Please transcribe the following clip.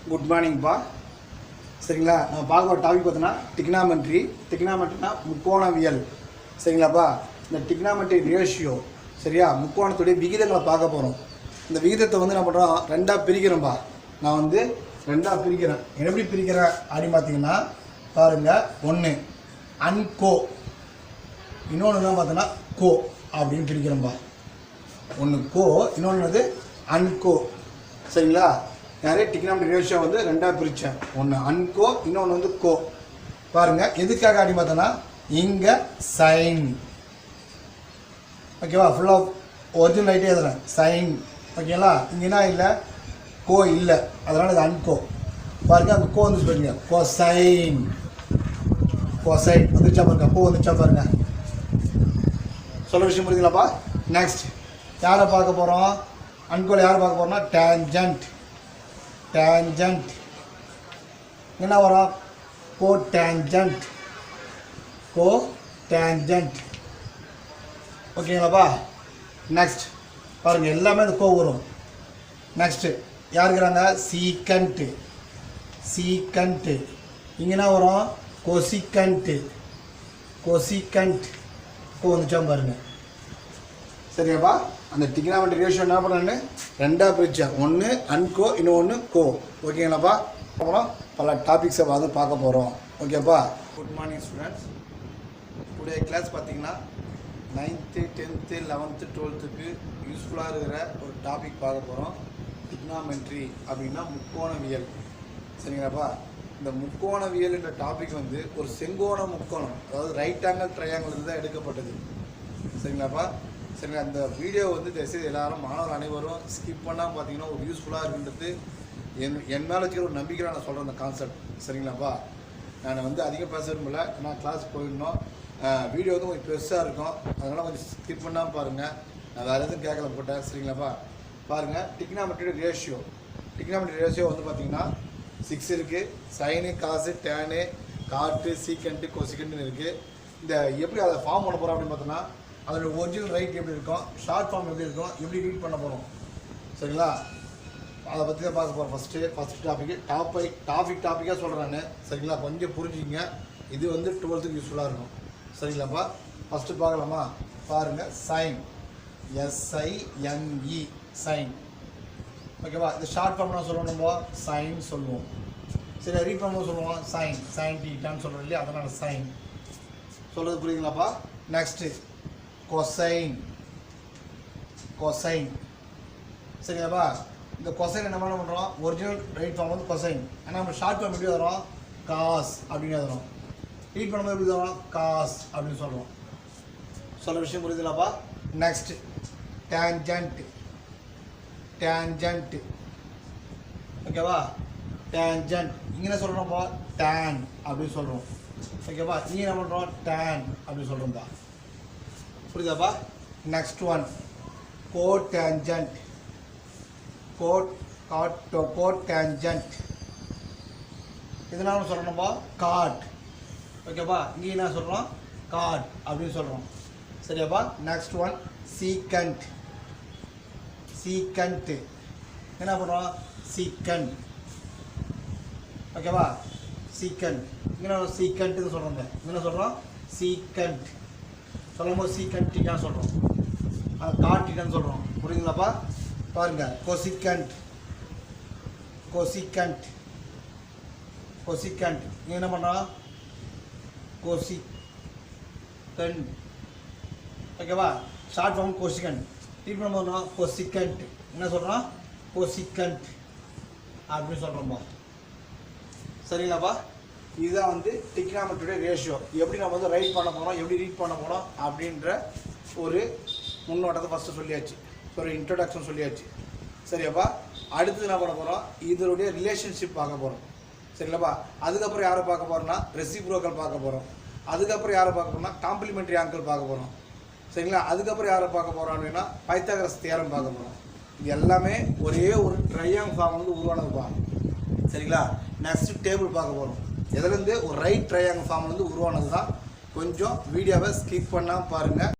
Good மார்னிங்ப்பா. சரிங்களா, நம்ம பார்க்க போகிற டாபிக் பார்த்தோன்னா டிக்னாமெட்ரினா முக்கோணவியல். சரிங்களாப்பா, இந்த டிக்னாமெட்ரி ரேஷியோ, சரியா, முக்கோணத்துடைய விகிதங்களை பார்க்க போகிறோம். இந்த விகிதத்தை வந்து என்ன பண்ணுறோம், ரெண்டாக பிரிக்கிறேன்ப்பா. நான் வந்து ரெண்டாக பிரிக்கிறேன். எப்படி பிரிக்கிறேன் அப்படின்னு பார்த்தீங்கன்னா பாருங்கள், ஒன்று அன்கோ, இன்னொன்று தான் பார்த்தோன்னா கோ அப்படின்னு பிரிக்கிறேன்ப்பா. ஒன்று கோ, இன்னொன்று அன்கோ. சரிங்களா, நிறைய டிக்னாமெட்ரி ரேஷியோ வந்து ரெண்டாக பிரித்தேன். ஒன்று அன்கோ, இன்னொன்று வந்து கோ. பாருங்கள், எதுக்காக அப்படி பார்த்தோன்னா இங்கே சைன், ஓகேவா, ஃபுல்லாக ஒரிஜினல் ரைட்டே எழுதுறேன் சைன், ஓகேங்களா. இங்கேனா இல்லை, கோ இல்லை, அதனால் இது அன்கோ. பாருங்கள், அந்த கோ வந்து சொல்லுங்க கோசைன், கோசைன் வந்துச்சா பாருங்க, கோ வந்துச்சா பாருங்க. சொல்ல விஷயம் புரியுதுங்களாப்பா. நெக்ஸ்ட் யாரை பார்க்க போகிறோம், அன்கோவில் யாரை பார்க்க போகிறோம்னா டேஞ்சன்ட். டேஞ்சன்ட் என்ன வரும், கோ டேஞ்சன்ட், கோ டேஞ்சன்ட், ஓகேங்களாப்பா. நெக்ஸ்ட் பாருங்கள், எல்லாமே இந்த கோ வரும். நெக்ஸ்ட்டு யார் இருக்கிறாங்க, சீக்கண்ட்டு. சீக்கண்ட்டு இங்கே என்ன வரும், கொசிக்கண்ட்டு. கொசிக்கண்ட் கோ வந்துச்சா பாருங்கள். சரியாப்பா, அந்த டிக்னாமெட்ரி ரேஷியோ என்ன பண்ணுறேன்னு ரெண்டாக பிரித்தேன். ஒன்று அன்கோ, இன்னொன்று கோ, ஓகேங்களாப்பா. அப்புறம் பல டாபிக்ஸை பார்க்க போகிறோம். ஓகேப்பா. Good morning students. Today class பார்த்தீங்கன்னா 9th 10th 11th 12th யூஸ்ஃபுல்லாக இருக்கிற ஒரு டாபிக் பார்க்க போகிறோம். டிக்னாமெட்ரி அப்படின்னா முக்கோணவியல். சரிங்களாப்பா, இந்த முக்கோணவியல் என்ற டாபிக் வந்து ஒரு செங்கோண முக்கோணம், அதாவது ரைட் ஆங்கிள் ட்ரையாங்கிள் தான் எடுக்கப்பட்டது. சரிங்களாப்பா. சரிங்களா, இந்த வீடியோ வந்து தயவுசெய்து எல்லாரும் மாணவர் அனைவரும் ஸ்கிப் பண்ணால் பார்த்தீங்கன்னா ஒரு யூஸ்ஃபுல்லாக இருக்குன்றது என் மேலே வச்சுக்கிற ஒரு நம்பிக்கையில் நான் சொல்கிறேன் அந்த கான்செப்ட். சரிங்களாப்பா, நான் வந்து அதிகம் பேச விரும்பல, நான் கிளாஸ் போயிடணும். வீடியோ வந்து கொஞ்சம் பெருசாக இருக்கும், அதனால் கொஞ்சம் ஸ்கிப் பண்ணாமல் பாருங்கள். நான் வேறு எதுவும் கேட்கல போட்டேன். சரிங்களாப்பா. பாருங்கள், டிக்னாமெட்ரி ரேஷியோ. டிக்னாமெட்ரி ரேஷியோ வந்து பார்த்தீங்கன்னா 6 இருக்குது. சைனு, காசு, டேனு, காட்டு, சீக்கண்ட்டு, கொசிக்கண்ட்டுன்னு இருக்குது. இந்த எப்படி அதை ஃபார்ம் பண்ண போகிறோம் அப்படின்னு பார்த்தோன்னா அதோட ஒரிஜினல் ரைட் எப்படி இருக்கும், ஷார்ட் ஃபார்ம் எப்படி இருக்கும், எப்படி ரீட் பண்ண போகிறோம். சரிங்களா, அதை பற்றி தான் பார்க்க போகிறோம். ஃபஸ்ட்டு டாப்பிக்காக சொல்கிறேன் நான். சரிங்களா, கொஞ்சம் புரிஞ்சுக்கிங்க. இது வந்து 12th யூஸ்ஃபுல்லாக இருக்கும். சரிங்களாப்பா. ஃபஸ்ட்டு பார்க்கலாமா. பாருங்கள், சைன், SINE, சைன், ஓகேவா. இந்த ஷார்ட் ஃபார்ம் நான் சொல்லுவோம், நம்ம சைன் சொல்லுவோம். சரி, ரீட் பண்ணும்போது சொல்லுவோம் சைன், சைன் டீட்டான்னு சொல்கிறோம் இல்லையா, அதனால் சைன் சொல்கிறது புரியுதுங்களாப்பா. Next cosine, cosine. சரிங்களாப்பா, இந்த கொசைன் என்ன பண்ணுறோம், ஒரிஜினல் ரைட் ஃபார்ம் வந்து கொசைன், ஆனால் நம்ம ஷார்ட் ஃபார்ம் எப்படி வரும், காஸ் அப்படின்னு வரும். ரீட் பண்ணும்போது எப்படி வரும், காஸ் அப்படின்னு சொல்கிறோம். சொல்ல விஷயம் புரியுதுங்களாப்பா. நெக்ஸ்ட் டேஞ்சன்ட், டேஞ்சன்ட், ஓகேவா. டேஞ்சன்ட் இங்கே என்ன சொல்கிறோம்ப்பா, டேன் அப்படின்னு சொல்கிறோம். ஓகேப்பா, இங்கே என்ன பண்ணுறோம், டேன் அப்படின்னு சொல்கிறோம்ப்பா. புரியுதாப்பா. நெக்ஸ்ட் ஒன் கோடேஞ்சன்ட், கோடேஞ்சன்ட் இதனால சொல்லணும்பா காட், ஓகேப்பா. இங்கே என்ன சொல்கிறோம், காட் அப்படின்னு சொல்கிறோம். சரியாப்பா. நெக்ஸ்ட் ஒன் சீக்கண்ட், சீக்கண்ட்டு என்ன பண்ணுறோம், சீக்கண்ட், ஓகேவா. சீக்கண்ட் இங்கே சீக்கண்ட்டுன்னு சொல்கிறோம். என்ன சொல்கிறோம், சீக்கண்ட் சொல்லும்போது சீக்கண்ட் டீட்டான்னு சொல்கிறோம், அது காட் டீட்டான்னு சொல்கிறோம். புரியுதுங்களாப்பா. பாருங்கள், கொசிக்கண்ட், கொசிக்கண்ட், கொசிக்கண்ட் இங்கே என்ன பண்ணுறோம், கொசிக்கண்ட், ஓகேவா. ஷார்ட் ஃபார்ம் கொசிக்கண்ட், ரீட் பண்ணும்போது கொசிக்கண்ட் என்ன சொல்கிறோம், கொசிக்கண்ட் அப்படின்னு சொல்கிறோம்ப்பா. சரிங்களாப்பா. இதுதான் வந்து டிக்னாமெட்ரியோட ரேஷியோ. எப்படி நம்ம வந்து ரைட் பண்ண போகிறோம், எப்படி ரீட் பண்ண போகிறோம் அப்படின்ற ஒரு முன்னோட்டத்தை ஃபஸ்ட்டு சொல்லியாச்சு, ஒரு இன்ட்ரடக்ஷன் சொல்லியாச்சு. சரியாப்பா. அடுத்து என்ன பண்ண போகிறோம், இதனுடைய ரிலேஷன்ஷிப் பார்க்க போகிறோம். சரிங்களாப்பா. அதுக்கப்புறம் யாரை பார்க்க போகிறோம்னா ரெசிப்ரோக்கல் பார்க்க போகிறோம். அதுக்கப்புறம் யாரை பார்க்க போகிறோம்னா காம்ப்ளிமெண்ட்ரி ஆங்கிள் பார்க்க போகிறோம். சரிங்களா. அதுக்கப்புறம் யாரை பார்க்க போகிறோம் அப்படின்னா பைத்தாகரஸ் தியரம் பார்க்க போகிறோம். இது எல்லாமே ஒரே ஒரு ட்ரையாங்கிள் ஃபார்ம் வந்து உருவானதுப்பா. சரிங்களா. நெக்ஸ்ட் டேபிள் பார்க்க போகிறோம். எதுலேருந்து ஒரு ரைட் ட்ரையாங்கிள் ஃபார்ம் வந்து உருவானது தான். கொஞ்சம் வீடியோவை ஸ்கிப் பண்ணாமல் பாருங்கள்.